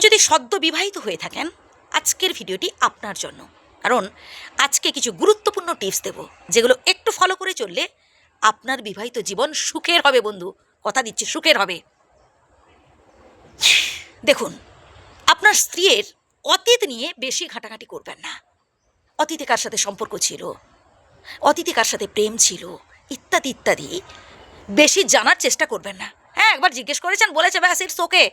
যদি সদ্য বিবাহিত হয়ে থাকেন, আজকের ভিডিওটি আপনার জন্য। কারণ আজকে কিছু গুরুত্বপূর্ণ টিপস দেব, যেগুলো একটু ফলো করে চললে আপনার বিবাহিত জীবন সুখের হবে বন্ধু। কথা দিচ্ছি, সুখের হবে। দেখুন, আপনার স্ত্রীর অতীত নিয়ে বেশি ঘাটাঘাটি করবেন না। অতীতে কার সাথে সম্পর্ক ছিল, অতীতে কার সাথে প্রেম ছিল, ইত্যাদি ইত্যাদি বেশি জানার চেষ্টা করবেন না। হ্যাঁ, একবার জিজ্ঞেস করেছেন, বলেছে ব্যাস, ইটস ওকে।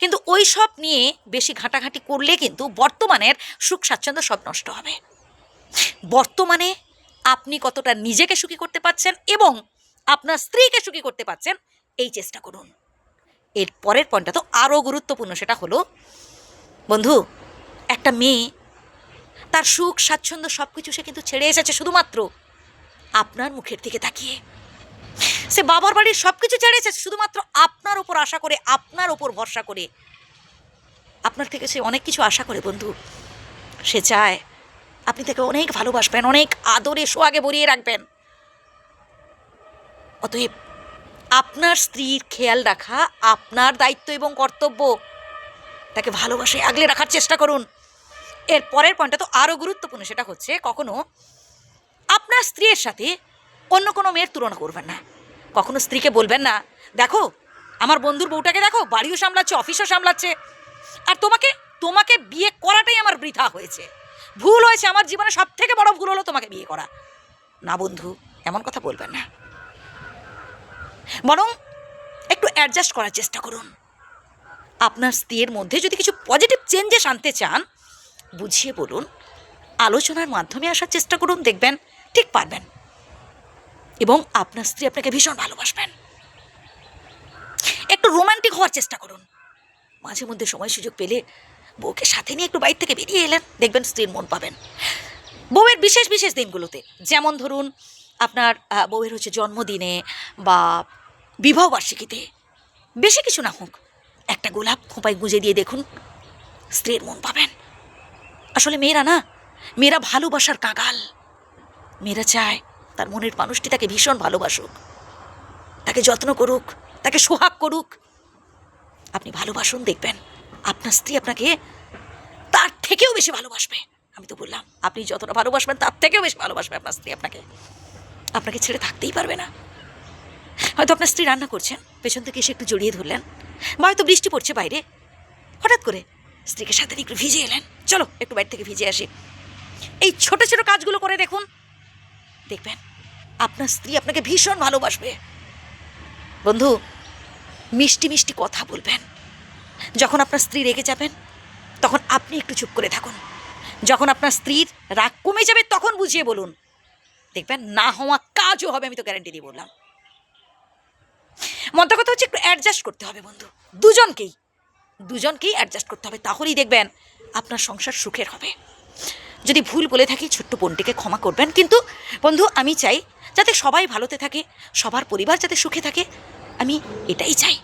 কিন্তু ওই সব নিয়ে বেশি ঘাটাঘাটি করলে কিন্তু বর্তমানের সুখ স্বাচ্ছন্দ্য সব নষ্ট হবে। বর্তমানে আপনি কতটা নিজেকে সুখী করতে পারছেন এবং আপনার স্ত্রীকে সুখী করতে পারছেন, এই চেষ্টা করুন। এর পরের পয়েন্টটা তো আরও গুরুত্বপূর্ণ। সেটা হলো, বন্ধু, একটা মেয়ে তার সুখ স্বাচ্ছন্দ্য সব কিছু সে কিন্তু ছেড়ে এসেছে শুধুমাত্র আপনার মুখের দিকে তাকিয়ে। সে বাবার বাড়ির সব কিছু ছেড়ে এসেছে শুধুমাত্র আপনার ওপর আশা করে, আপনার ওপর ভরসা করে। আপনার থেকে সে অনেক কিছু আশা করে বন্ধু। সে চায় আপনি তাকে অনেক ভালোবাসবেন, অনেক আদরে সোহাগে ভরিয়ে রাখবেন। অতএব আপনার স্ত্রীর খেয়াল রাখা আপনার দায়িত্ব এবং কর্তব্য। তাকে ভালোবাসে আগলে রাখার চেষ্টা করুন। এর পরের পয়েন্টটা তো আরও গুরুত্বপূর্ণ। সেটা হচ্ছে, কখনো আপনার স্ত্রীর সাথে অন্য কোনো মেয়ের তুলনা করবেন না। কখনো স্ত্রীকে বলবেন না, দেখো আমার বন্ধুর বউটাকে দেখো, বাড়িও সামলাচ্ছে, অফিসও সামলাচ্ছে, আর তোমাকে বিয়ে করাটাই আমার বৃথা হয়েছে, ভুল হয়েছে, আমার জীবনে সব থেকে বড় ভুল হলো তোমাকে বিয়ে করা। না বন্ধু, এমন কথা বলবেন না। বরং একটু অ্যাডজাস্ট করার চেষ্টা করুন। আপনার স্ত্রীর মধ্যে যদি কিছু পজিটিভ চেঞ্জেস আনতে চান, বুঝিয়ে বলুন, আলোচনার মাধ্যমে আসার চেষ্টা করুন। দেখবেন ঠিক পারবেন এবং আপনার স্ত্রী আপনাকে ভীষণ ভালোবাসবেন। একটু রোমান্টিক হওয়ার চেষ্টা করুন। মাঝে মধ্যে সময় সুযোগ পেলে বউকে সাথে নিয়ে একটু বাইরে থেকে বেরিয়ে এলেন, দেখবেন স্ত্রীর মন পাবেন। বউয়ের বিশেষ বিশেষ দিনগুলোতে, যেমন ধরুন আপনার বউয়ের জন্মদিনে বা বিবাহবার্ষিকীতে, বেশি কিছু না হোক, একটা গোলাপ খোঁপায় গুঁজে দিয়ে দেখুন, স্ত্রীর মন পাবেন। আসলে মেয়েরা ভালোবাসার কাঙাল। মেয়েরা চায় তার মনের মানুষটি তাকে ভীষণ ভালোবাসুক, তাকে যত্ন করুক, তাকে সোহাগ করুক। আপনি ভালোবাসুন, দেখবেন আপনার স্ত্রী আপনাকে তার থেকেও বেশি ভালোবাসবে। আমি তো বললাম, আপনি যতটা ভালোবাসবেন তার থেকেও বেশি ভালোবাসবে আপনার স্ত্রী আপনাকে ছেড়ে থাকতেই পারবে না। হয়তো আপনার স্ত্রী রান্না করছেন, পেছন থেকে এসে একটু জড়িয়ে ধরলেন, বা হয়তো বৃষ্টি পড়ছে বাইরে, হঠাৎ করে স্ত্রীকে সাথে একটু ভিজে এলেন, চলো একটু বাইরে থেকে ভিজে আসি। এই ছোট ছোট কাজগুলো করে দেখুন, দেখবেন আপনার স্ত্রী আপনাকে ভীষণ ভালোবাসবে। বন্ধু, মিষ্টি মিষ্টি কথা বলবেন। যখন আপনার স্ত্রী রেগে যাবেন, তখন আপনি একটু চুপ করে থাকুন। যখন আপনার স্ত্রীর রাগ কমে যাবে, তখন বুঝিয়ে বলুন। দেখবেন না হওয়া কাজও হবে, আমি তো গ্যারান্টি দিয়ে বললাম। মন্ত্র কথা হচ্ছে, একটু অ্যাডজাস্ট করতে হবে বন্ধু। দুজনকেই অ্যাডজাস্ট করতে হবে, তাহলেই দেখবেন আপনার সংসার সুখের হবে। যদি ভুল বলে থাকি, ছোট্ট বোনটিকে ক্ষমা করবেন। কিন্তু বন্ধু, আমি চাই যাতে সবাই ভালোতে থাকে, সবার পরিবার যাতে সুখে থাকে, আমি এটাই চাই।